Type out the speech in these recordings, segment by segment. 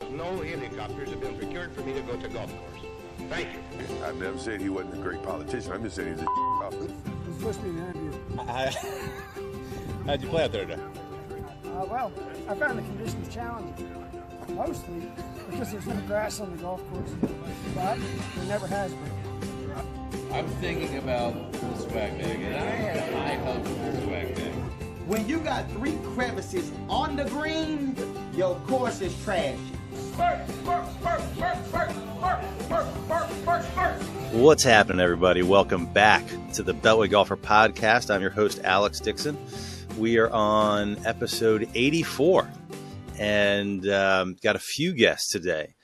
No helicopters have been procured for me to go to golf course. Thank you. I've never said he wasn't a great politician. I'm just saying he's a officer. It's supposed to be an interview. How'd you play out there today? Well, I found the conditions challenging, mostly because there's no grass on the golf course, but there never has been. I'm thinking about the swag bag, and I had high hopes for the swag bag. When you got 3 crevices on the green, your course is trashy. What's happening, everybody? Welcome back to the Beltway Golfer Podcast. I'm your host, Alex Dixon. We are on episode 84 and got a few guests today.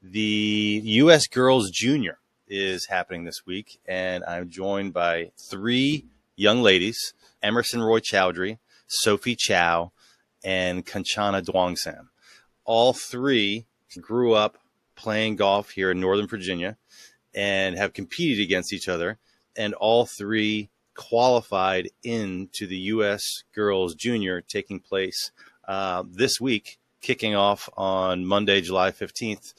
The U.S. Girls Junior is happening this week, and I'm joined by 3 young ladies, Emerson Roychoudhury, Sophie Cao, and Kanchana Duangsam. All 3 grew up playing golf here in Northern Virginia and have competed against each other, and all 3 qualified into the U.S. Girls Junior taking place this week, kicking off on Monday, July 15th,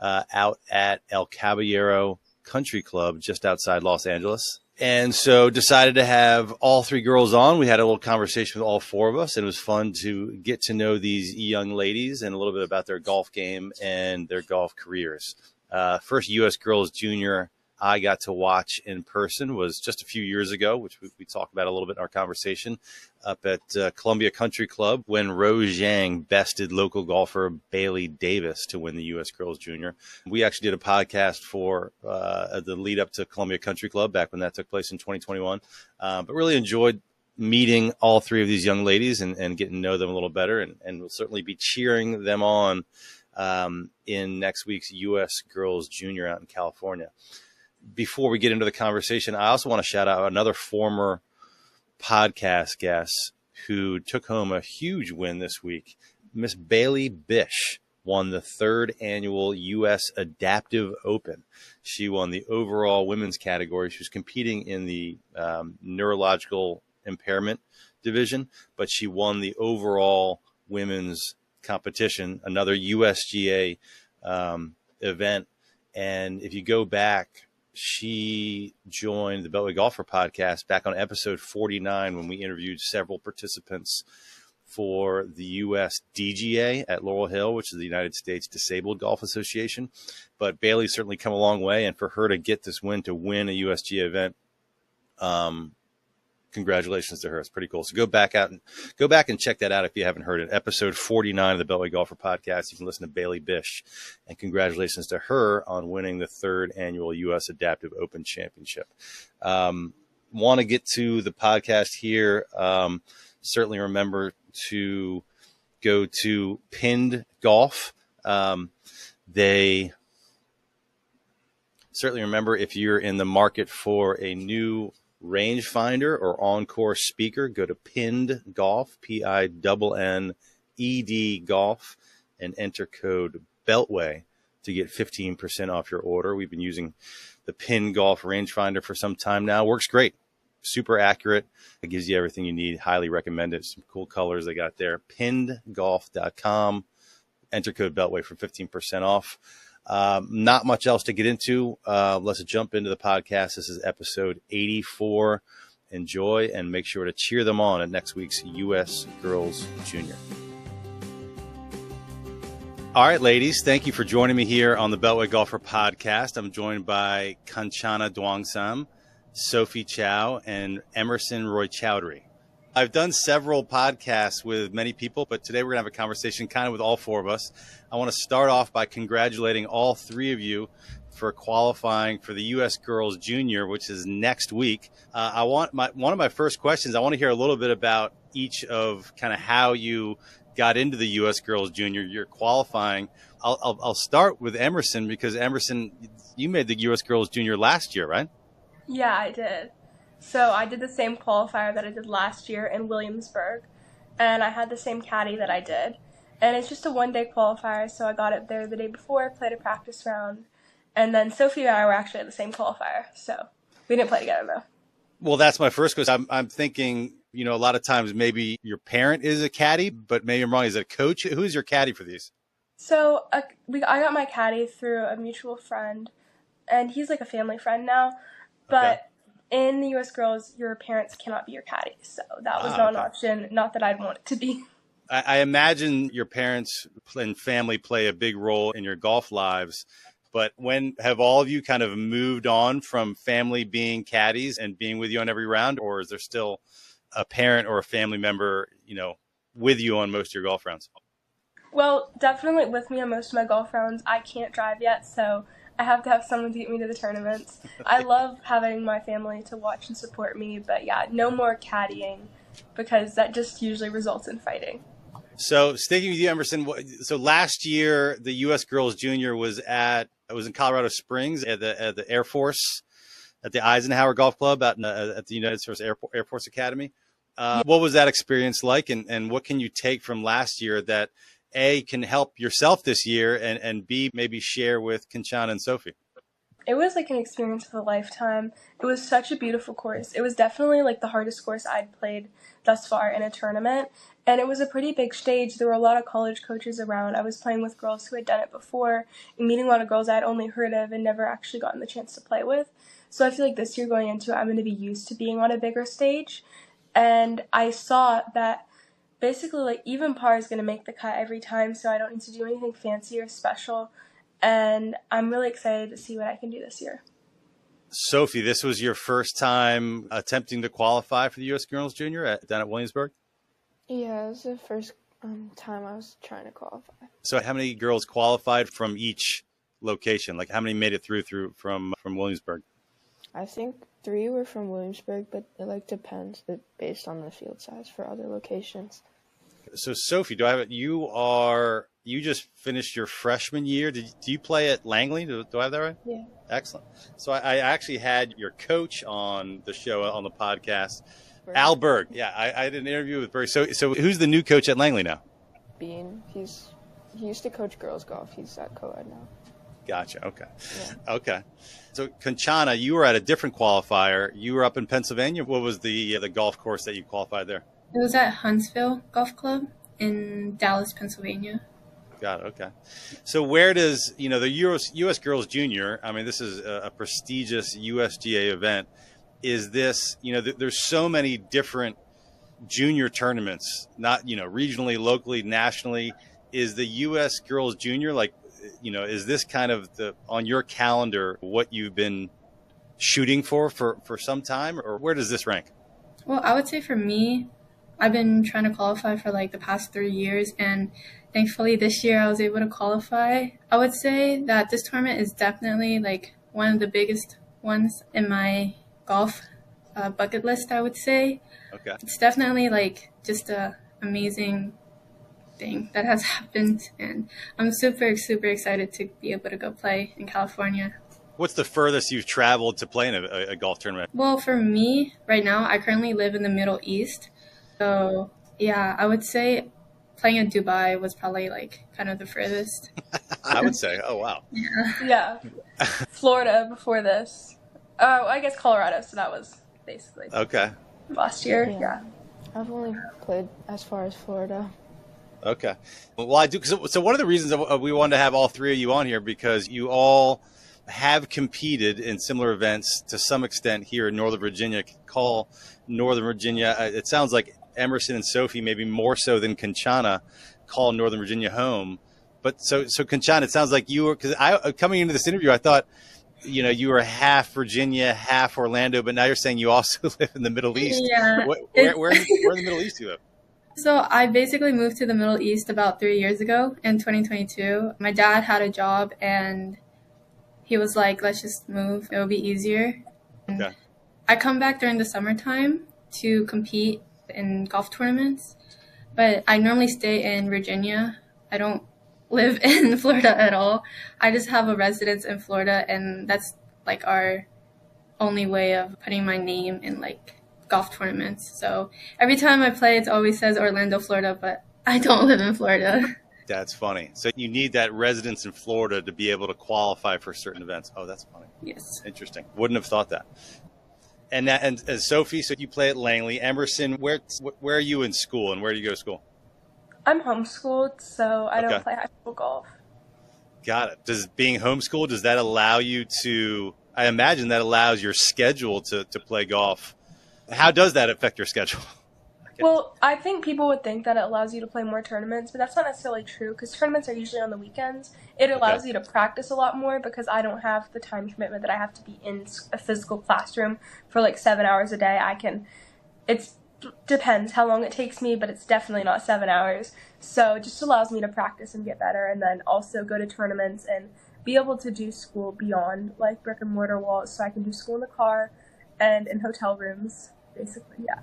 out at El Caballero Country Club just outside Los Angeles. And so decided to have all 3 girls on. We had a little conversation with all 4 of us, and it was fun to get to know these young ladies and a little bit about their golf game and their golf careers. First U.S. Girls Junior I got to watch in person was just a few years ago, which we talked about a little bit in our conversation, up at Columbia Country Club when Rose Zhang bested local golfer Bailey Davis to win the U.S. Girls Junior. We actually did a podcast for the lead up to Columbia Country Club back when that took place in 2021, but really enjoyed meeting all 3 of these young ladies and getting to know them a little better, and we'll certainly be cheering them on in next week's U.S. Girls Junior out in California. Before we get into the conversation, I also want to shout out another former podcast guest who took home a huge win this week. Miss Bailey Bish won the 3rd annual U.S. Adaptive Open. She won the overall women's category. She was competing in the neurological impairment division, but she won the overall women's competition, another USGA event. And if you go back, she joined the Beltway Golfer Podcast back on episode 49 when we interviewed several participants for the U.S. DGA at Laurel Hill, which is the United States Disabled Golf Association. But Bailey's certainly come a long way, and for her to get this win, to win a USGA event, congratulations to her. It's pretty cool. So go back and check that out if you haven't heard it. Episode 49 of the Beltway Golfer Podcast. You can listen to Bailey Bish, and congratulations to her on winning the 3rd annual U.S. Adaptive Open Championship. Want to get to the podcast here. Certainly remember to go to Pinned Golf. They certainly remember if you're in the market for a new rangefinder or on-course speaker, go to Pinned Golf, PINNED Golf, and enter code BELTWAY to get 15% off your order. We've been using the Pinned Golf rangefinder for some time now. Works great. Super accurate. It gives you everything you need. Highly recommend it. Some cool colors they got there. PinnedGolf.com. Enter code BELTWAY for 15% off. Not much else to get into. Let's jump into the podcast. This is episode 84. Enjoy, and make sure to cheer them on at next week's U.S. Girls Junior. All right, ladies, thank you for joining me here on the Beltway Golfer Podcast. I'm joined by Kanchana Duangsam, Sophie Cao, and Emerson Roychoudhury. I've done several podcasts with many people, but today we're going to have a conversation kind of with all 4 of us. I want to start off by congratulating all 3 of you for qualifying for the U.S. Girls Junior, which is next week. One of my first questions, I want to hear a little bit about each of kind of how you got into the U.S. Girls Junior. You're qualifying. I'll start with Emerson because, Emerson, you made the U.S. Girls Junior last year, right? Yeah, I did. So I did the same qualifier that I did last year in Williamsburg, and I had the same caddy that I did. And it's just a one-day qualifier, so I got it there the day before, played a practice round, and then Sophie and I were actually at the same qualifier, so we didn't play together, though. Well, that's my first question. I'm thinking, a lot of times maybe your parent is a caddy, but maybe I'm wrong. Is it a coach? Who's your caddy for these? So I got my caddy through a mutual friend, and he's like a family friend now. But in the U.S. Girls, your parents cannot be your caddy, so that was not an option. Not that I'd want it to be. I imagine your parents and family play a big role in your golf lives. But when have all of you kind of moved on from family being caddies and being with you on every round, or is there still a parent or a family member, with you on most of your golf rounds? Well, definitely with me on most of my golf rounds. I can't drive yet, so I have to have someone to get me to the tournaments. I love having my family to watch and support me, but yeah, no more caddying because that just usually results in fighting. So sticking with you, Emerson, so last year the U.S. Girls Junior was in Colorado Springs at the Air Force, at the Eisenhower Golf Club at the United States Air Force Academy. What was that experience like, and what can you take from last year that A, can help yourself this year, and B, maybe share with Kanchana and Sophie? It was like an experience of a lifetime. It was such a beautiful course. It was definitely like the hardest course I'd played thus far in a tournament. And it was a pretty big stage. There were a lot of college coaches around. I was playing with girls who had done it before and meeting a lot of girls I'd only heard of and never actually gotten the chance to play with. So I feel like this year going into it, I'm going to be used to being on a bigger stage. And I saw that basically like even par is going to make the cut every time, so I don't need to do anything fancy or special. And I'm really excited to see what I can do this year. Sophie, this was your first time attempting to qualify for the U.S. Girls Junior down at Williamsburg? Yeah, it was the first time I was trying to qualify. So how many girls qualified from each location? Like how many made it through from Williamsburg? I think 3 were from Williamsburg, but it depends based on the field size for other locations. So Sophie, you just finished your freshman year. Do you play at Langley? Do I have that right? Yeah. Excellent. So I actually had your coach on the show, on the podcast, Al Berg. Yeah, I did an interview with Berg. So who's the new coach at Langley now? Bean. He used to coach girls golf. He's at co-ed now. Gotcha. Okay. Yeah. Okay. So Kanchana, you were at a different qualifier. You were up in Pennsylvania. What was the golf course that you qualified there? It was at Huntsville Golf Club in Dallas, Pennsylvania. Got it. Okay. So where does, the U.S. Girls Junior, I mean, this is a prestigious USGA event. Is this, there's so many different junior tournaments, not, regionally, locally, nationally. Is the U.S. Girls Junior is this kind of on your calendar what you've been shooting for some time, or where does this rank? Well, I would say for me, I've been trying to qualify for the past 3 years, and thankfully this year I was able to qualify. I would say that this tournament is definitely one of the biggest ones in my golf bucket list, I would say. Okay. It's definitely just a amazing thing that has happened, and I'm super, super excited to be able to go play in California. What's the furthest you've traveled to play in a golf tournament? Well, for me, right now, I currently live in the Middle East. So, yeah, I would say playing in Dubai was probably kind of the furthest. I would say, oh, wow. Yeah. Florida before this. Oh, I guess Colorado, so that was basically okay. Last year, yeah. I've only played as far as Florida. Okay. Well, I do. So one of the reasons we wanted to have all three of you on here, because you all have competed in similar events to some extent here in Northern Virginia. Call Northern Virginia, it sounds like Emerson and Sophie, maybe more so than Kanchana, call Northern Virginia home. But so Kanchana, it sounds like you were, because coming into this interview, I thought, you were half Virginia, half Orlando, but now you're saying you also live in the Middle East. Yeah. Where in the Middle East do you live? So I basically moved to the Middle East about 3 years ago in 2022. My dad had a job and he was like, let's just move. It'll be easier. Okay. I come back during the summertime to compete in golf tournaments, but I normally stay in Virginia. I don't live in Florida at all. I just have a residence in Florida, and that's our only way of putting my name in golf tournaments. So every time I play, it always says Orlando, Florida, but I don't live in Florida. That's funny. So you need that residence in Florida to be able to qualify for certain events. Oh, that's funny. Yes. Interesting. Wouldn't have thought that. And Sophie, so you play at Langley. Emerson, where are you in school, and where do you go to school? I'm homeschooled, so I Okay. don't play high school golf. Got it. Does being homeschooled, does that allow you to, I imagine that allows your schedule to play golf. How does that affect your schedule? Well, I think people would think that it allows you to play more tournaments, but that's not necessarily true because tournaments are usually on the weekends. It allows you to practice a lot more because I don't have the time commitment that I have to be in a physical classroom for like 7 hours a day. It depends how long it takes me, but it's definitely not 7 hours. So it just allows me to practice and get better and then also go to tournaments and be able to do school beyond like brick and mortar walls. So I can do school in the car and in hotel rooms, basically, yeah.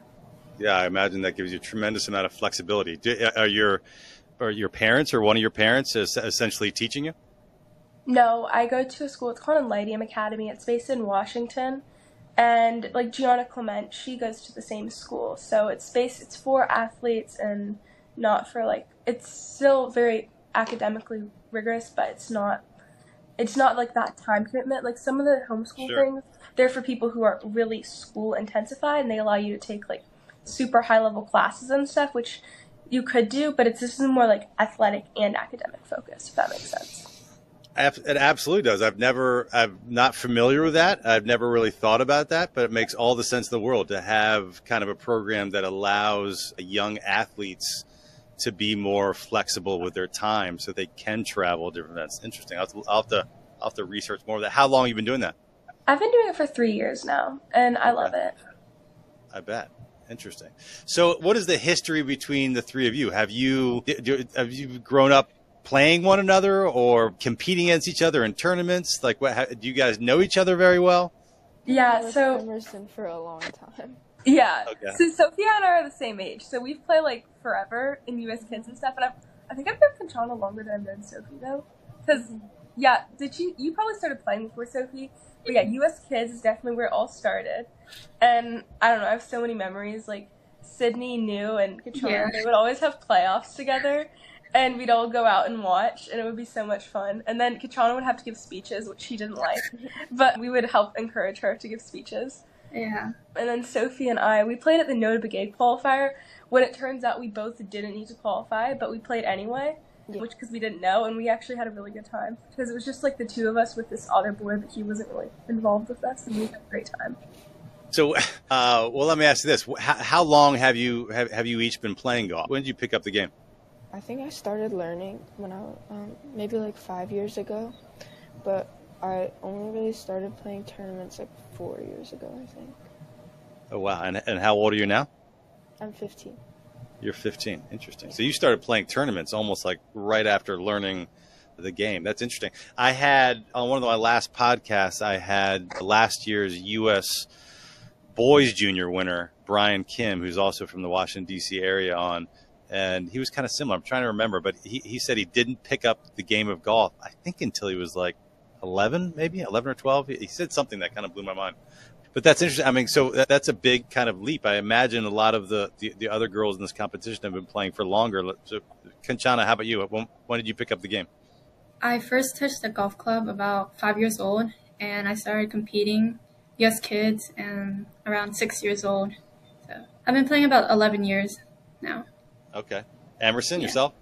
Yeah, I imagine that gives you a tremendous amount of flexibility. Are your parents or one of your parents essentially teaching you? No, I go to a school. It's called Enlightium Academy. It's based in Washington. And like Gianna Clement, she goes to the same school. So it's for athletes and not for like, it's still very academically rigorous, but it's not like that time commitment. Like some of the homeschool things, they're for people who are really school intensified and they allow you to take like super high level classes and stuff, which you could do, but this is more like athletic and academic focus, if that makes sense. It absolutely does. I'm not familiar with that. I've never really thought about that, but it makes all the sense in the world to have kind of a program that allows young athletes to be more flexible with their time so they can travel to different events. Interesting. I'll have to research more of that. How long have you been doing that? I've been doing it for 3 years now, and I love it. I bet. Interesting. So what is the history between the three of you? Have you grown up playing one another or competing against each other in tournaments? Like, do you guys know each other very well? Yeah, so Emerson for a long time. Yeah. Okay. So Sophie and I are the same age, so we've played like forever in US Kids and stuff. And I think I've known Kanchana longer than I've known Sophie though, because you probably started playing before Sophie, but yeah, US Kids is definitely where it all started. And I don't know, I have so many memories. Like Sydney, New, and Kanchana, they would always have playoffs together. And we'd all go out and watch, and it would be so much fun. And then Kanchana would have to give speeches, which she didn't like. But we would help encourage her to give speeches. Yeah. And then Sophie and I, we played at the No to Begay qualifier, when it turns out we both didn't need to qualify, but we played anyway, which because we didn't know, and we actually had a really good time. Because it was just like the two of us with this other boy that he wasn't really involved with us, and we had a great time. So, well, let me ask you this. How long have you each been playing golf? When did you pick up the game? I think I started learning when I maybe like 5 years ago, but I only really started playing tournaments like 4 years ago, I think. Oh, wow. And how old are you now? I'm 15. You're 15. Interesting. So you started playing tournaments almost like right after learning the game. That's interesting. I had, on one of my last podcasts, I had last year's U.S. Boys Junior winner, Brian Kim, who's also from the Washington, D.C. area on. And he was kind of similar. I'm trying to remember, but he said he didn't pick up the game of golf, I think, until he was like 11 or 12. He said something that kind of blew my mind. But that's interesting. I mean, so that's a big kind of leap. I imagine a lot of the other girls in this competition have been playing for longer. So, Kanchana, how about you? When did you pick up the game? I first touched the golf club about 5 years old, and I started competing US Kids and around 6 years old. So I've been playing about 11 years now. Okay. Emerson, yourself?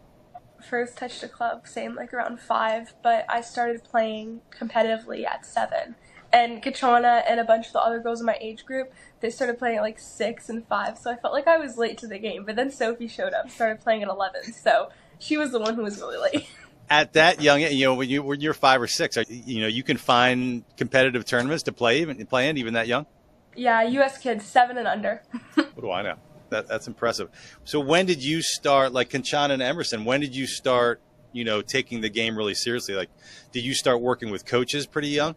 First touched a club, same, like around 5, but I started playing competitively at 7. And Kanchana and a bunch of the other girls in my age group, they started playing at like 6 and 5, so I felt like I was late to the game. But then Sophie showed up, started playing at 11, so she was the one who was really late. At that young, when you're 5 or 6, you can find competitive tournaments to play in even that young? Yeah, US Kids, 7 and under. What do I know? That's impressive. So when did you start, like Kanchana and Emerson, when did you start, taking the game really seriously? Like, did you start working with coaches pretty young?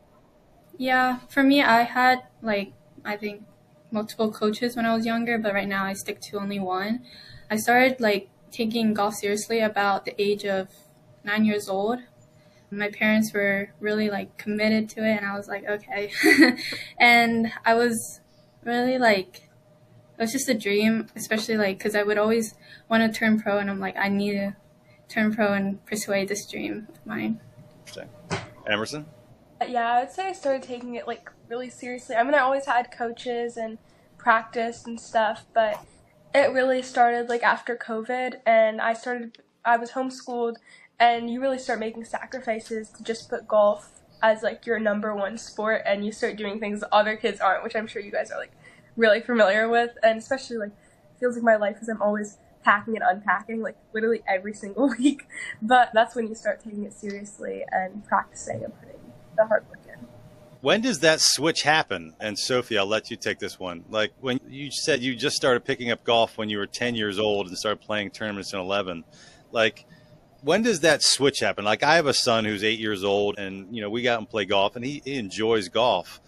Yeah, for me, I had, I think multiple coaches when I was younger, but right now I stick to only one. I started, taking golf seriously about the age of 9 years old. My parents were really, committed to it, and I was like, okay. And I was really, it was just a dream, especially because I would always want to turn pro, and I'm like, I need to turn pro and persuade this dream of mine. Interesting. Emerson? Yeah, I would say I started taking it really seriously. I mean, I always had coaches and practice and stuff, but It really started like after COVID, and I was homeschooled, and you really start making sacrifices to just put golf as like your number one sport, and you start doing things other kids aren't, which I'm sure you guys are like really familiar with. And especially like it feels like my life is I'm always packing and unpacking like literally every single week. But that's when you start taking it seriously and practicing and putting the hard work in. When does that switch happen? And Sophie, I'll let you take this one. Like when you said you just started picking up golf when you were 10 years old and started playing tournaments in 11, like when does that switch happen? Like I have a son who's 8 years old, and, you know, we got him play golf, and he enjoys golf.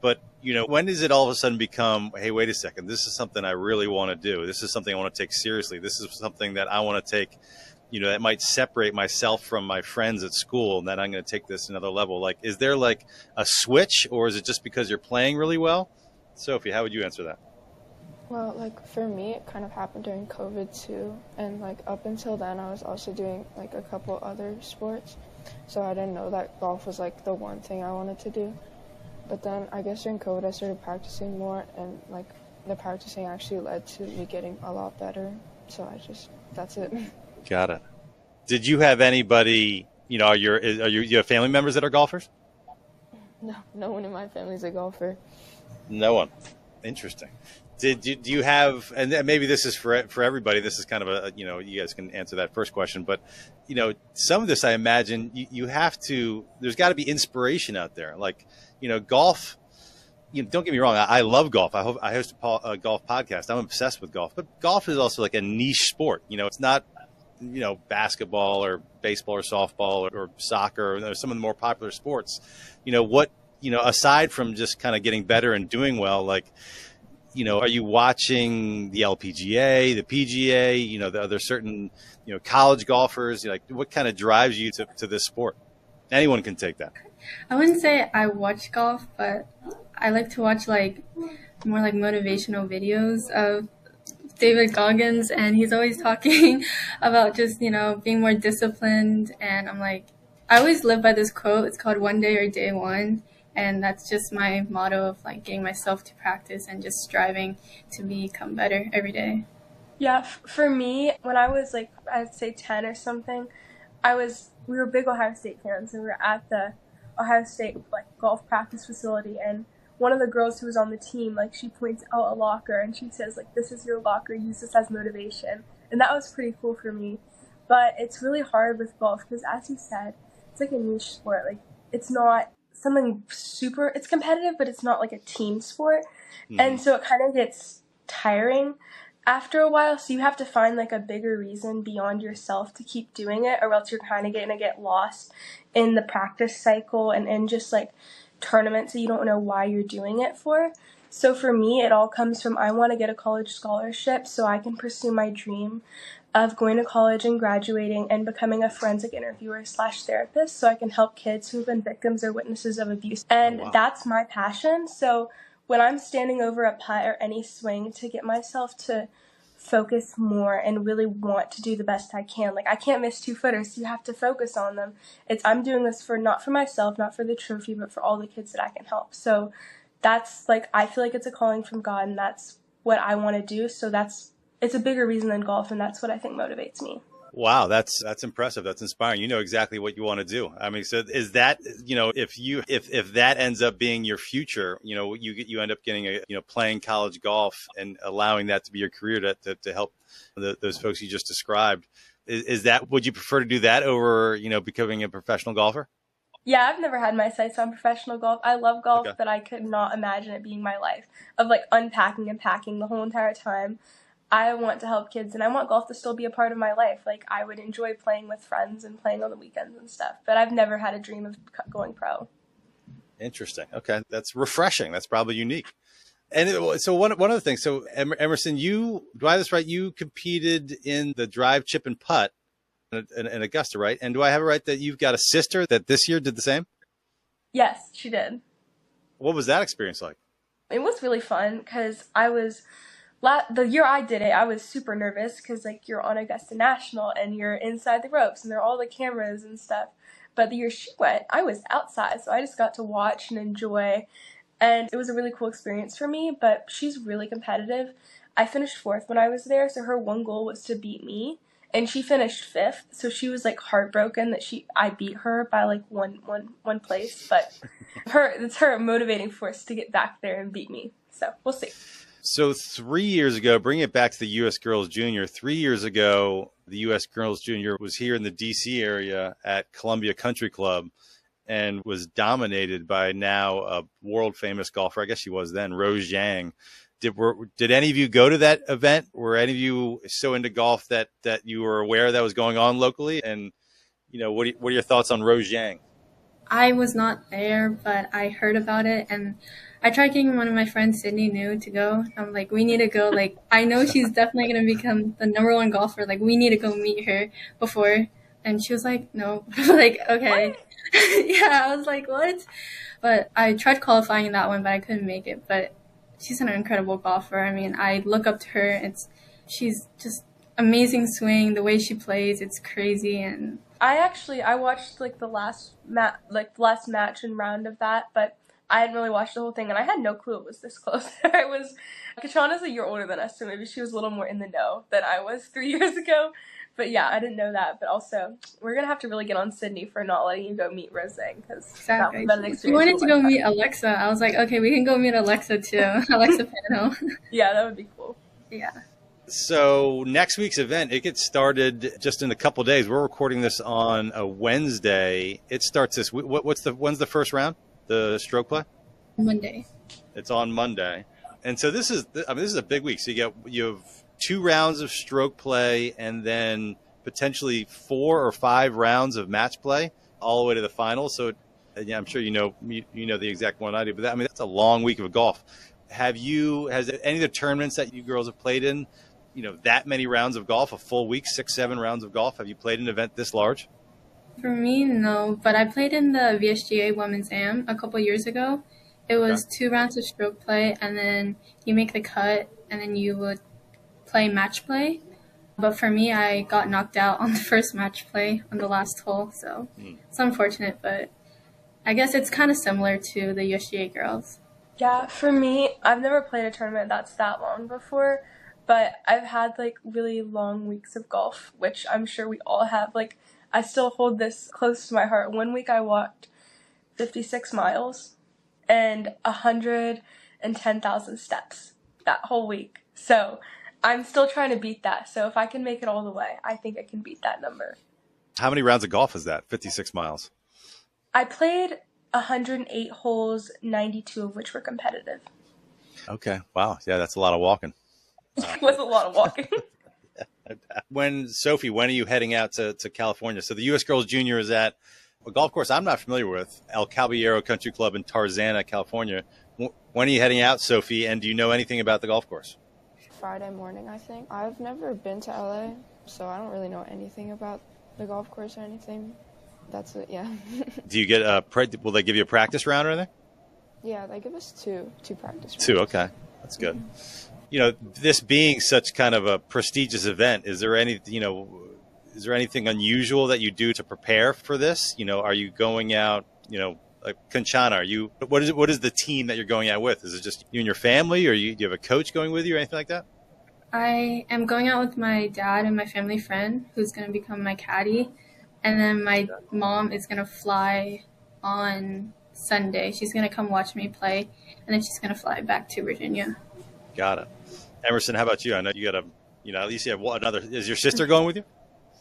But, you know, when does it all of a sudden become, hey, wait a second, this is something I really want to do. This is something I want to take seriously. This is something that I want to take, you know, that might separate myself from my friends at school, and that I'm going to take this another level. Like, is there like a switch, or is it just because you're playing really well? Sophie, how would you answer that? Well, like for me, it kind of happened during COVID too. And like up until then, I was also doing like a couple other sports. So I didn't know that golf was like the one thing I wanted to do. But then I guess during COVID, I started practicing more, and like the practicing actually led to me getting a lot better. So that's it. Got it. Did you have anybody, you know, you have family members that are golfers? No, no one in my family's a golfer. No one. Interesting. Do you have, and maybe this is for everybody, this is kind of a, you know, you guys can answer that first question, but, you know, some of this, I imagine you have to, there's got to be inspiration out there. Like, you know, golf, you know, don't get me wrong, I love golf. I host a golf podcast. I'm obsessed with golf, but golf is also like a niche sport. You know, it's not, you know, basketball or baseball or softball or soccer or some of the more popular sports. You know, what, you know, aside from just kind of getting better and doing well, like, you know, are you watching the LPGA, the PGA, you know, are there certain, you know, college golfers, like what kind of drives you to this sport? Anyone can take that. I wouldn't say I watch golf, but I like to watch like more like motivational videos of David Goggins, and he's always talking about just, you know, being more disciplined. And I'm like, I always live by this quote. It's called "One Day or Day One." And that's just my motto of like getting myself to practice and just striving to become better every day. Yeah, for me, when I was like, I'd say 10 or something, we were big Ohio State fans, and we were at the Ohio State like golf practice facility, and one of the girls who was on the team, like she points out a locker and she says like, this is your locker, use this as motivation. And that was pretty cool for me. But it's really hard with golf because, as you said, it's like a niche sport. Like it's not something super, it's competitive, but it's not like a team sport. Mm-hmm. And so it kind of gets tiring after a while. So you have to find like a bigger reason beyond yourself to keep doing it, or else you're kind of going to get lost in the practice cycle and just like tournaments that you don't know why you're doing it for. So for me, it all comes from, I want to get a college scholarship so I can pursue my dream of going to college and graduating and becoming a forensic interviewer / therapist, so I can help kids who've been victims or witnesses of abuse. And that's my passion. So when I'm standing over a putt or any swing, to get myself to focus more and really want to do the best I can. Like I can't miss 2-footers, so you have to focus on them. I'm doing this for, not for myself, not for the trophy, but for all the kids that I can help. So that's like, I feel like it's a calling from God, and that's what I want to do. So it's a bigger reason than golf, and that's what I think motivates me. Wow, that's impressive. That's inspiring. You know exactly what you want to do. I mean, so is that, you know, if that ends up being your future, you know, you end up getting playing college golf and allowing that to be your career to help those folks you just described. Is that, would you prefer to do that over, you know, becoming a professional golfer? Yeah, I've never had my sights on professional golf. I love golf, but I could not imagine it being my life of like unpacking and packing the whole entire time. I want to help kids, and I want golf to still be a part of my life. Like, I would enjoy playing with friends and playing on the weekends and stuff, but I've never had a dream of going pro. Interesting. Okay. That's refreshing. That's probably unique. And so one of the things, so Emerson, do I have this right? You competed in the drive, chip, and putt in Augusta, right? And do I have it right that you've got a sister that this year did the same? Yes, she did. What was that experience like? It was really fun because the year I did it, I was super nervous because, like, you're on Augusta National and you're inside the ropes and there are all the cameras and stuff. But the year she went, I was outside, so I just got to watch and enjoy. And it was a really cool experience for me, but she's really competitive. I finished 4th when I was there, so her one goal was to beat me, and she finished 5th, so she was like heartbroken that I beat her by like one place, but it's her motivating force to get back there and beat me. So we'll see. So 3 years ago, bring it back to the U.S. Girls Junior. 3 years ago, the U.S. Girls Junior was here in the D.C. area at Columbia Country Club and was dominated by now a world famous golfer. I guess she was then, Rose Zhang. Did any of you go to that event? Were any of you so into golf that you were aware that was going on locally? And, what are your thoughts on Rose Zhang? I was not there, but I heard about it, and I tried getting one of my friends, Sydney, New, to go. I'm like, we need to go. Like, I know she's definitely going to become the #1 golfer. Like, we need to go meet her before. And she was like, no. Like, okay. Yeah, I was like, what? But I tried qualifying in that one, but I couldn't make it. But she's an incredible golfer. I mean, I look up to her. She's just amazing swing. The way she plays, it's crazy. And I watched like the last match and round of that, but I hadn't really watched the whole thing, and I had no clue it was this close. Kanchana's a year older than us, so maybe she was a little more in the know than I was 3 years ago. But yeah, I didn't know that. But also, we're gonna have to really get on Sydney for not letting you go meet Rose, because exactly. that was an experience. We wanted to go meet Alexa. I was like, okay, we can go meet Alexa too. Alexa Pano. Yeah, that would be cool. Yeah. So next week's event, it gets started just in a couple days. We're recording this on a Wednesday. It starts this. When's the first round? The stroke play? Monday. It's on Monday, and so this is a big week. So you have 2 rounds of stroke play, and then potentially 4 or 5 rounds of match play, all the way to the final. So yeah, I'm sure you know the exact one I do, but that's a long week of golf. Has any of the tournaments that you girls have played in, that many rounds of golf, a full week, 6-7 rounds of golf? Have you played an event this large? For me, no, but I played in the VSGA Women's Am a couple years ago. It was 2 rounds of stroke play, and then you make the cut, and then you would play match play. But for me, I got knocked out on the first match play on the last hole, so it's unfortunate, but I guess it's kind of similar to the USGA girls. Yeah, for me, I've never played a tournament that's that long before, but I've had like really long weeks of golf, which I'm sure we all have. Like, I still hold this close to my heart. One week I walked 56 miles and 110,000 steps that whole week. So I'm still trying to beat that. So if I can make it all the way, I think I can beat that number. How many rounds of golf is that? 56 miles. I played 108 holes, 92 of which were competitive. Okay. Wow. Yeah, that's a lot of walking. It was a lot of walking. Sophie, when are you heading out to California? So the U.S. Girls Junior is at a golf course I'm not familiar with, El Caballero Country Club in Tarzana, California. When are you heading out, Sophie, and do you know anything about the golf course? Friday morning, I think. I've never been to LA, so I don't really know anything about the golf course or anything. That's it, yeah. Do you get will they give you a practice round or anything? Yeah, they give us two practice rounds. 2, okay. That's good. This being such kind of a prestigious event, is there anything unusual that you do to prepare for this? Are you going out, like Kanchana, what is the team that you're going out with? Is it just you and your family, or do you have a coach going with you or anything like that? I am going out with my dad and my family friend who's going to become my caddy. And then my mom is going to fly on Sunday. She's going to come watch me play, and then she's going to fly back to Virginia. Got it. Emerson, how about you? I know you got at least you have another. Is your sister going with you?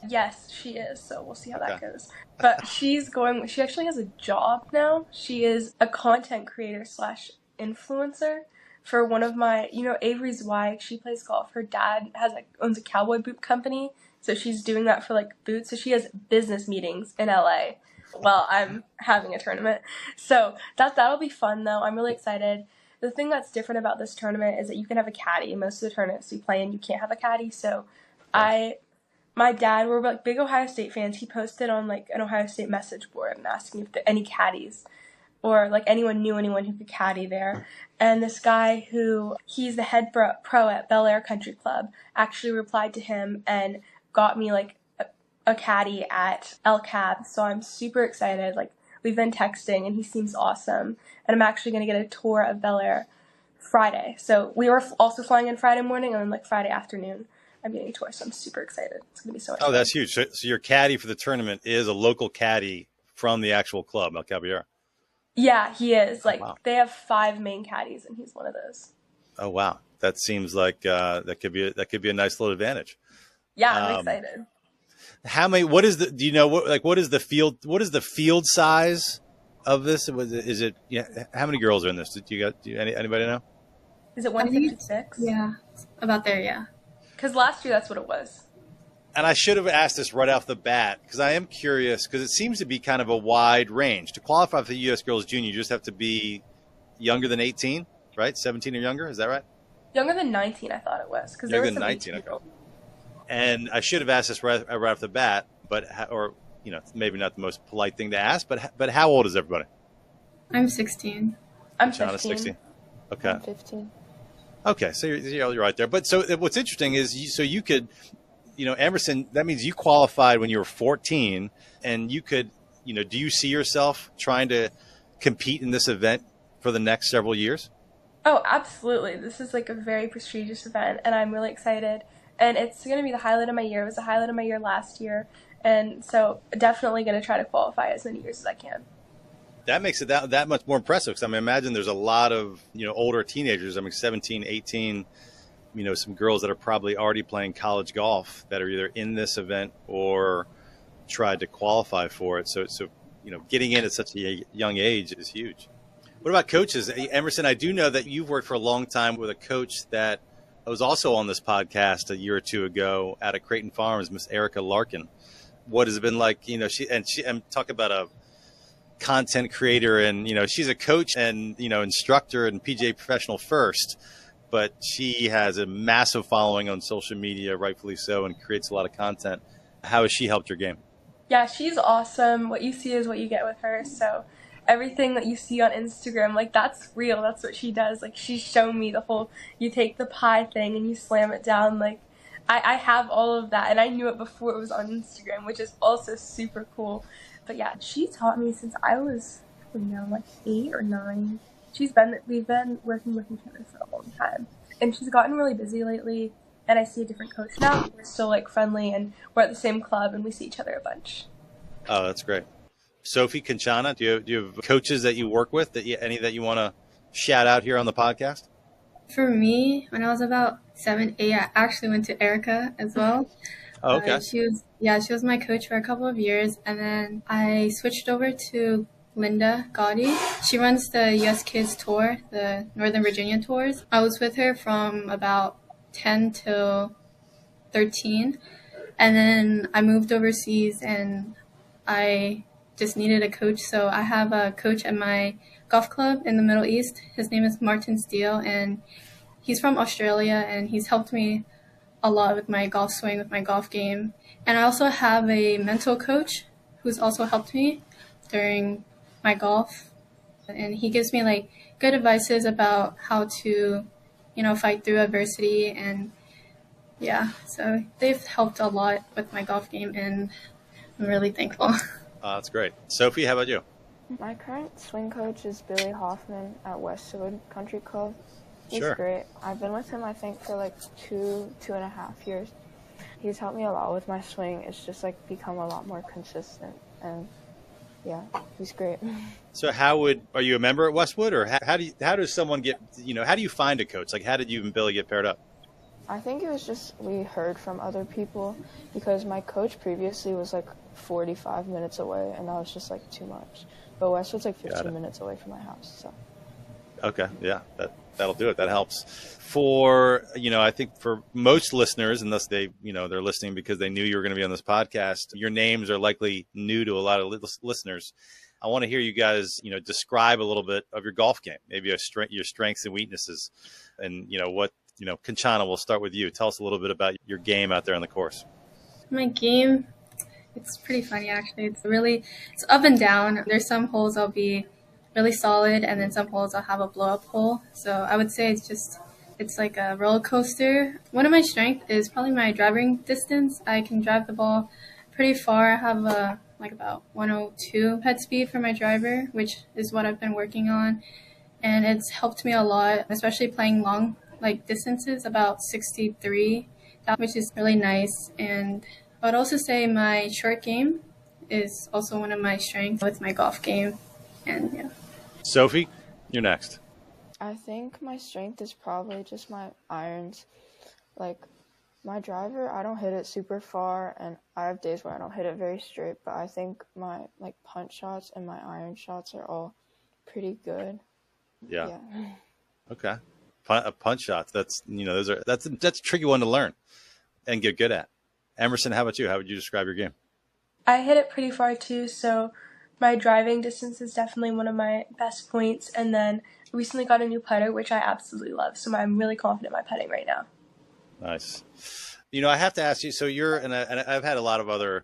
Yes, she is. So we'll see how that goes. But she actually has a job now. She is a content creator / influencer for one of my, Avery Zweig. She plays golf. Her dad owns a cowboy boot company. So she's doing that for like boots. So she has business meetings in LA while I'm having a tournament. So that'll be fun though. I'm really excited. The thing that's different about this tournament is that you can have a caddy. Most of the tournaments we play in, you can't have a caddy. So my dad, we're like big Ohio State fans. He posted on like an Ohio State message board and asking if there are any caddies or like anyone knew anyone who could caddy there. And this guy he's the head pro at Caballero Country Club, actually replied to him and got me like a caddy at El Cab. So I'm super excited. Like, we've been texting and he seems awesome. And I'm actually going to get a tour of Bel Air Friday. So we were also flying in Friday morning, and then like Friday afternoon, I'm getting a tour. So I'm super excited. It's gonna be so much fun. That's huge. So your caddy for the tournament is a local caddy from the actual club, El Caballero. Yeah, he is. Like Wow. they have 5 main caddies, and he's one of those. Oh wow, that seems like that could be a nice little advantage. Yeah, I'm excited. How many? What is the? Do you know what is the field? What is the field size of this? Is it? Yeah. How many girls are in this? Do anybody know? Is it 156? Yeah, about there. Yeah. Because last year that's what it was. And I should have asked this right off the bat because I am curious because it seems to be kind of a wide range. To qualify for the U.S. Girls Junior, you just have to be younger than 18, right? 17 or younger, is that right? Younger than 19, I thought it was. Because there Younger was than some 19, okay. And I should have asked this right off the bat, or maybe not the most polite thing to ask, but how old is everybody? I'm 16. I'm Kanchana's 15. 16. Okay. I'm 15. Okay, so you're right there. But so what's interesting is you could, Emerson, that means you qualified when you were 14, and you could, do you see yourself trying to compete in this event for the next several years? Oh, absolutely. This is like a very prestigious event, and I'm really excited. And it's going to be the highlight of my year. It was the highlight of my year last year. And so definitely going to try to qualify as many years as I can. That makes it that much more impressive because I imagine there's a lot of, older teenagers. 17, 18, some girls that are probably already playing college golf that are either in this event or tried to qualify for it. So getting in at such a young age is huge. What about coaches? Emerson, I do know that you've worked for a long time with a coach that was also on this podcast a year or two ago out of Creighton Farms, Miss Erica Larkin. What has it been like? I'm talking about a content creator, and she's a coach and instructor and PGA professional first, but she has a massive following on social media, rightfully so, and creates a lot of content. How has she helped your game? Yeah, she's awesome. What you see is what you get with her. So everything that you see on Instagram, like that's real. That's what she does. Like she's shown me the whole, you take the pie thing and you slam it down. Like I have all of that, and I knew it before it was on Instagram, which is also super cool. But yeah, she taught me since I was, like 8 or 9. We've been working with each other for a long time. And she's gotten really busy lately, and I see a different coach now. We're still like friendly, and we're at the same club, and we see each other a bunch. Oh, that's great. Sophie Kanchana, do you have coaches that you work with any that you want to shout out here on the podcast? For me, when I was about 7, 8, I actually went to Erica as well. Oh, okay. She was my coach for a couple of years, and then I switched over to Linda Gotti. She runs the US Kids Tour, the Northern Virginia tours. I was with her from about 10 till 13, and then I moved overseas, and I just needed a coach, so I have a coach at my golf club in the Middle East. His name is Martin Steele, and he's from Australia, and he's helped me a lot with my golf swing, with my golf game. And I also have a mental coach who's also helped me during my golf, and he gives me like good advices about how to, fight through adversity. And yeah, so they've helped a lot with my golf game, and I'm really thankful. That's great. Sophie, how about you? My current swing coach is Billy Hoffman at Westwood Country Club. He's Sure. great. I've been with him, I think, for like 2.5 years. He's helped me a lot with my swing. It's just like become a lot more consistent, and yeah, he's great. So are you a member at Westwood, or how does someone get, how do you find a coach? Like how did you and Billy get paired up? I think it was just we heard from other people, because my coach previously was like 45 minutes away, and that was just like too much. But Westwood's like 15 minutes away from my house, so. Okay, yeah, that'll do it. That helps. For, I think for most listeners, unless they, they're listening because they knew you were going to be on this podcast, your names are likely new to a lot of listeners. I want to hear you guys, describe a little bit of your golf game, maybe your strengths and weaknesses, and, Kanchana, we'll start with you. Tell us a little bit about your game out there on the course. My game, it's pretty funny actually. It's up and down. There's some holes I'll be really solid, and then some holes I'll have a blow up hole. So I would say it's like a roller coaster. One of my strengths is probably my driving distance. I can drive the ball pretty far. I have about 102 head speed for my driver, which is what I've been working on. and it's helped me a lot, especially playing long distances, about 63, which is really nice. And I would also say my short game is also one of my strengths with my golf game. And yeah. Sophie, you're next. I think my strength is probably just my irons. Like, my driver, I don't hit it super far, and I have days where I don't hit it very straight, but I think my punch shots and my iron shots are all pretty good. Yeah. Okay. Punch shots. That's a tricky one to learn and get good at. Emerson, how about you? How would you describe your game? I hit it pretty far too, so my driving distance is definitely one of my best points. And then I recently got a new putter, which I absolutely love. So I'm really confident in my putting right now. Nice. I have to ask you, so and I've had a lot of other,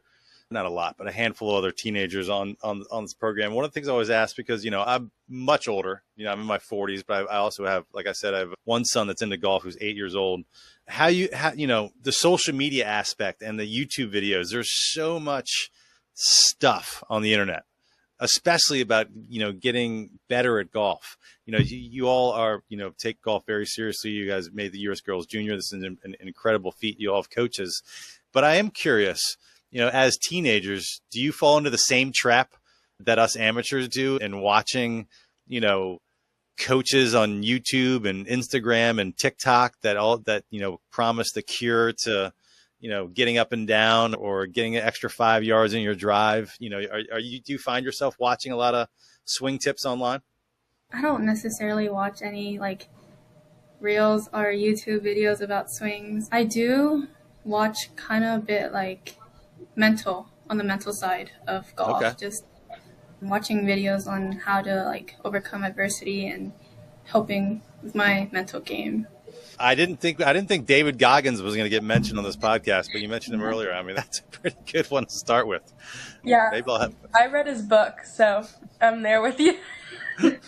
not a lot, but a handful of other teenagers on this program. One of the things I always ask, because, I'm much older, I'm in my 40s, but I also have, like I said, I have one son that's into golf who's 8 years old. How the social media aspect and the YouTube videos, there's so much stuff on the internet, especially about, getting better at golf. You all are, take golf very seriously. You guys made the U.S. Girls Junior. This is an incredible feat. You all have coaches. But I am curious, as teenagers, do you fall into the same trap that us amateurs do in watching, coaches on YouTube and Instagram and TikTok that promise the cure to, getting up and down or getting an extra 5 yards in your drive? Do you find yourself watching a lot of swing tips online? I don't necessarily watch any reels or YouTube videos about swings. I do watch kind of a bit on the mental side of golf. Okay. Just watching videos on how to overcome adversity and helping with my mental game. I didn't think David Goggins was going to get mentioned on this podcast, but you mentioned him earlier. I mean, that's a pretty good one to start with. Yeah. Maybe I read his book, so I'm there with you. Really?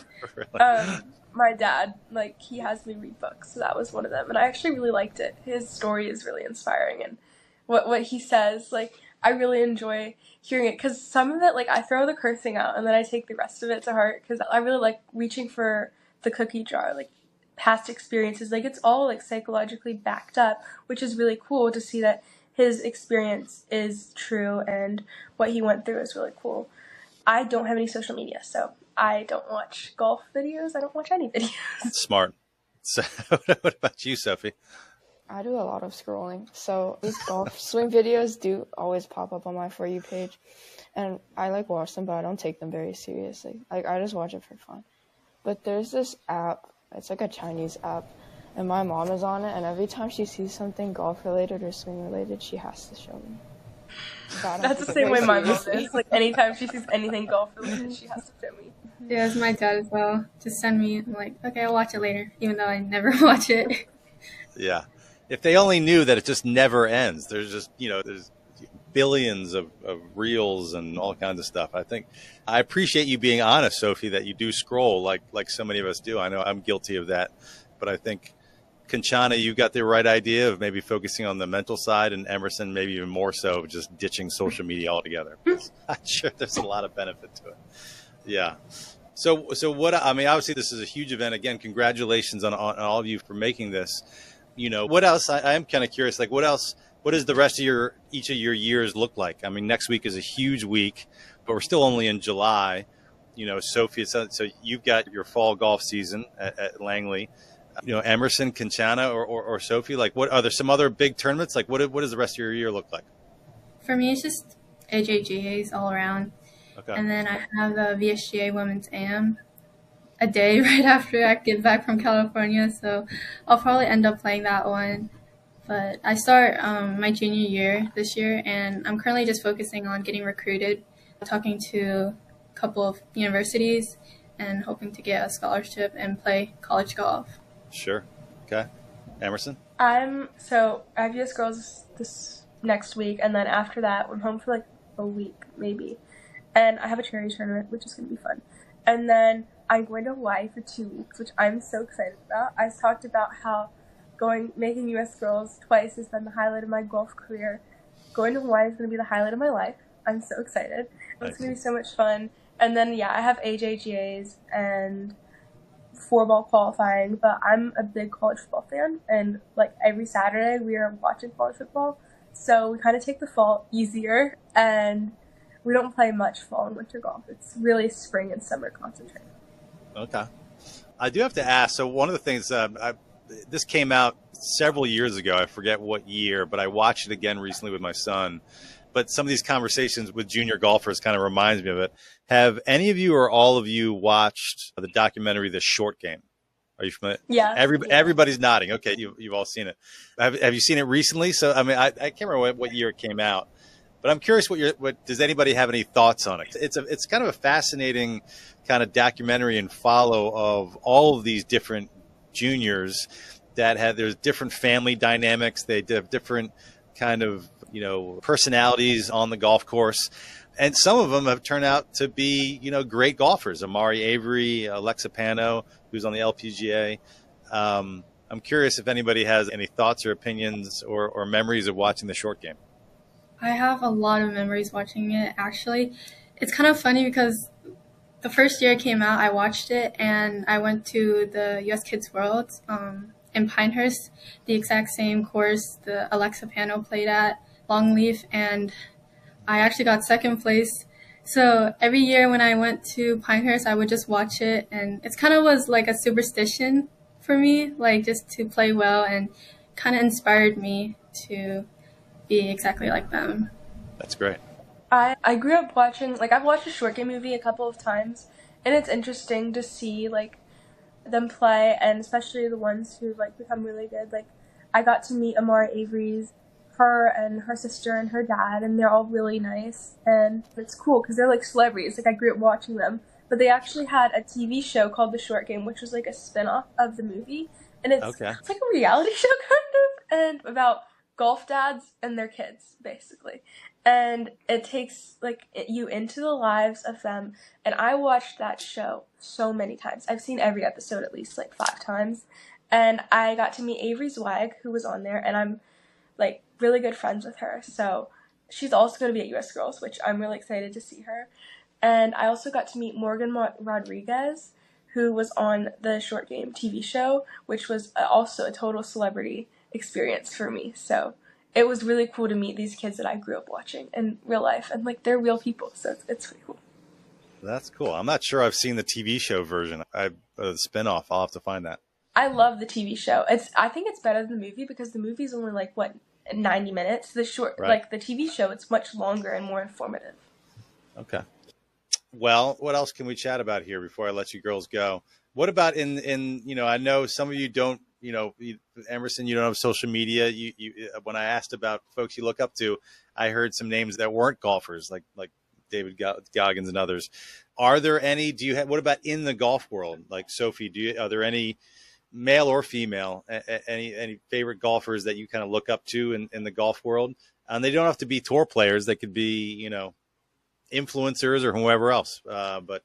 My dad, he has me read books, so that was one of them, and I actually really liked it. His story is really inspiring, and what he says, I really enjoy hearing it, because some of it, I throw the cursing out, and then I take the rest of it to heart, because I really like reaching for the cookie jar, past experiences. It's all psychologically backed up, which is really cool to see that his experience is true and what he went through is really cool. I don't have any social media, so I don't watch golf videos. I don't watch any videos. Smart. So what about you, Sophie? I do a lot of scrolling. So these golf swing videos do always pop up on my For You page. And I watch them, but I don't take them very seriously. I just watch it for fun. But there's this app. It's a Chinese app. And my mom is on it. And every time she sees something golf related or swing related, she has to show me. That's the same way my mom is. Anytime she sees anything golf related, she has to show me. Yeah, it's my dad as well. Just send me. I'm okay, I'll watch it later, even though I never watch it. Yeah. If they only knew that it just never ends. There's just, there's billions of reels and all kinds of stuff. I appreciate you being honest, Sophie, that you do scroll like so many of us do. I know I'm guilty of that, but I think Kanchana, you got the right idea of maybe focusing on the mental side, and Emerson maybe even more so just ditching social media altogether. I'm sure there's a lot of benefit to it. Yeah. So what, obviously this is a huge event. Again, congratulations on all of you for making this. What else? I am kind of curious, what else, what does the rest of each of your years look like? Next week is a huge week, but we're still only in July. Sophie, so you've got your fall golf season at Langley. Emerson, Kanchana, or Sophie, what are there some other big tournaments? What does the rest of your year look like? For me, it's just AJGAs all around. Okay. And then I have the VSGA Women's Am a day right after I get back from California, so I'll probably end up playing that one. But I start my junior year this year, and I'm currently just focusing on getting recruited, talking to a couple of universities, and hoping to get a scholarship and play college golf. Sure. Okay. Emerson? I have US Girls this next week, and then after that, I'm home for a week, maybe. And I have a charity tournament, which is going to be fun. And then I'm going to Hawaii for 2 weeks, which I'm so excited about. I talked about how making US Girls twice has been the highlight of my golf career. Going to Hawaii is going to be the highlight of my life. I'm so excited. It's going to be so much fun. And then, I have AJGAs and four-ball qualifying, but I'm a big college football fan, and like every Saturday we are watching college football, so we kind of take the fall easier, and we don't play much fall and winter golf. It's really spring and summer concentrated. Okay. I do have to ask, so one of the things, this came out several years ago, I forget what year, but I watched it again recently with my son. But some of these conversations with junior golfers kind of reminds me of it. Have any of you or all of you watched the documentary, The Short Game? Are you familiar? Yeah. Everybody's nodding. Okay, you've all seen it. Have you seen it recently? So, I mean, I can't remember what year it came out. But I'm curious, what does anybody have any thoughts on it? It's kind of a fascinating kind of documentary and follow of all of these different juniors that there's different family dynamics. They have different kind of, personalities on the golf course. And some of them have turned out to be, great golfers. Amari Avery, Alexa Pano, who's on the LPGA. I'm curious if anybody has any thoughts or opinions or memories of watching The Short Game. I have a lot of memories watching it, actually. It's kind of funny because the first year it came out, I watched it, and I went to the U.S. Kids Worlds in Pinehurst, the exact same course the Alexa Pano played at, Longleaf, and I actually got second place. So every year when I went to Pinehurst, I would just watch it, and it kind of was like a superstition for me, like just to play well, and kind of inspired me to be exactly like them. That's great. I grew up watching, I've watched the Short Game movie a couple of times, and it's interesting to see, them play, and especially the ones who, become really good. I got to meet Amara Avery's, her and her sister and her dad, and they're all really nice, and it's cool, because they're, celebrities. I grew up watching them, but they actually had a TV show called The Short Game, which was, a spin-off of the movie, and it's like a reality show, kind of, and about golf dads and their kids, basically. And it takes you into the lives of them. And I watched that show so many times. I've seen every episode at least 5 times. And I got to meet Avery Zweig, who was on there, and I'm really good friends with her. So she's also going to be at US Girls, which I'm really excited to see her. And I also got to meet Morgan Rodriguez, who was on the Short Game TV show, which was also a total celebrity experience for me. So it was really cool to meet these kids that I grew up watching in real life, and they're real people, so it's pretty cool. That's cool. I'm not sure I've seen the TV show version. The spinoff. I'll have to find that. I love the TV show. I think it's better than the movie because the movie's only 90 minutes. The the TV show, it's much longer and more informative. Okay. Well, what else can we chat about here before I let you girls go? What about in I know some of you don't. Emerson, you don't have social media. You when I asked about folks you look up to, I heard some names that weren't golfers, like David Goggins and others. Are there any? What about in the golf world? Like Sophie, are there any male or female, any favorite golfers that you kind of look up to in the golf world? And they don't have to be tour players. They could be, influencers or whoever else. But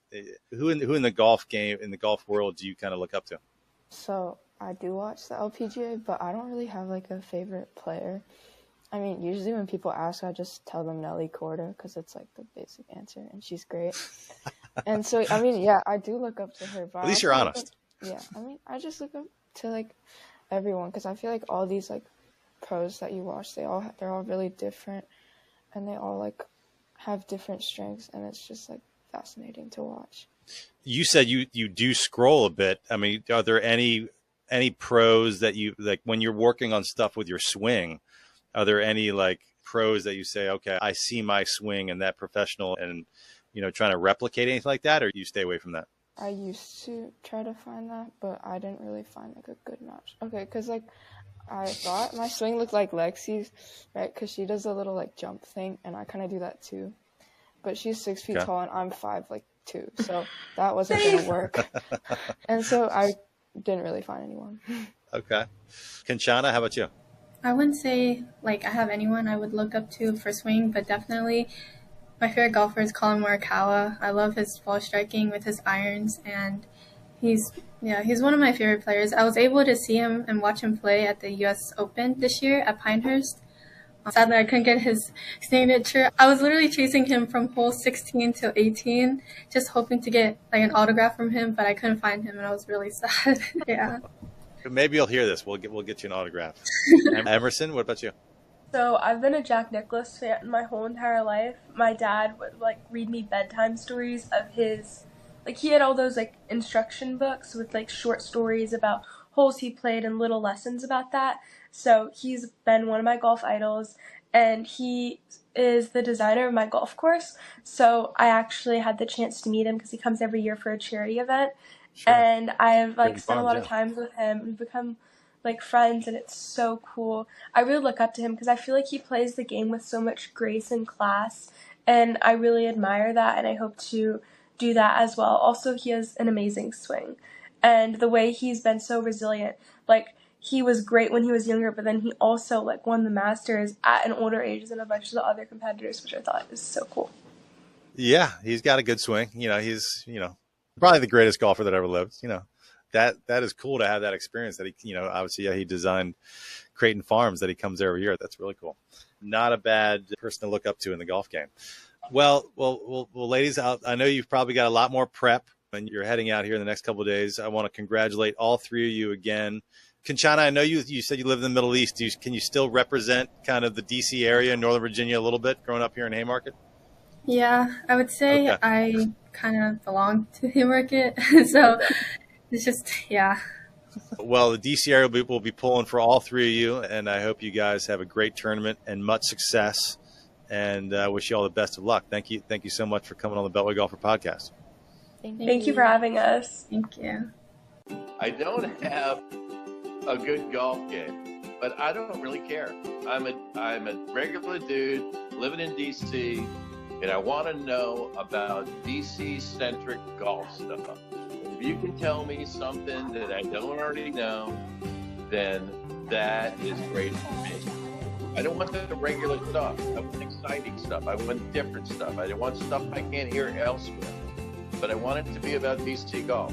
who in the golf game, in the golf world, do you kind of look up to? So I do watch the LPGA, but I don't really have a favorite player. I mean, usually when people ask, I just tell them Nelly Korda because it's the basic answer, and she's great. And so, I mean, yeah, I do look up to her. But at least you're honest. I just look up to everyone because I feel all these pros that you watch, they're all really different, and they all have different strengths, and it's just fascinating to watch. You said you do scroll a bit. I mean, are there any pros that you when you're working on stuff with your swing? Are there any pros that you say, okay, I see my swing and that professional and trying to replicate anything like that, or you stay away from that? I used to try to find that, but I didn't really find a good match. Okay, because I thought my swing looked like Lexi's, right? Because she does a little jump thing, and I kind of do that too. But she's 6 feet tall, and I'm 5'2", so that wasn't gonna work. And so I didn't really find anyone. Okay. Kanchana, how about you? I wouldn't say I have anyone I would look up to for swing, but definitely my favorite golfer is Collin Morikawa. I love his ball striking with his irons, and he's one of my favorite players. I was able to see him and watch him play at the U.S. Open this year at Pinehurst, Sadly, I couldn't get his signature. I was literally chasing him from hole 16 to 18, just hoping to get like an autograph from him, but I couldn't find him, and I was really sad. Yeah. Maybe you'll hear this. We'll get you an autograph. Emerson, what about you? So I've been a Jack Nicklaus fan my whole entire life. My dad would like read me bedtime stories of his, like he had all those like instruction books with like short stories about holes he played and little lessons about that. So he's been one of my golf idols, and he is the designer of my golf course. So I actually had the chance to meet him because he comes every year for a charity event. Sure. And I've like spent a lot of time with him. We've become like friends, and it's so cool. I really look up to him because I feel like he plays the game with so much grace and class, and I really admire that, and I hope to do that as well. Also, he has an amazing swing, and the way he's been so resilient, like he was great when he was younger, but then he also like won the Masters at an older age than a bunch of the other competitors, which I thought is so cool. Yeah, he's got a good swing. He's probably the greatest golfer that ever lived. That is cool to have that experience that he, obviously he designed Creighton Farms, that he comes there every year. That's really cool. Not a bad person to look up to in the golf game. Well, ladies, I know you've probably got a lot more prep and you're heading out here in the next couple of days. I want to congratulate all three of you again. Kanchana, I know you said you live in the Middle East. Can you still represent kind of the DC area, Northern Virginia a little bit growing up here in Haymarket? Yeah, I would say okay. I kind of belong to Haymarket. So it's just, yeah. Well, the DC area will be pulling for all three of you, and I hope you guys have a great tournament and much success, and I wish you all the best of luck. Thank you so much for coming on the Beltway Golfer Podcast. Thank you for having us. Thank you. I don't have a good golf game, but I don't really care. I'm a regular dude living in DC, and I want to know about DC-centric golf stuff. If you can tell me something that I don't already know, then that is great for me. I don't want the regular stuff. I want exciting stuff. I want different stuff. I want stuff I can't hear elsewhere. But I want it to be about DC golf.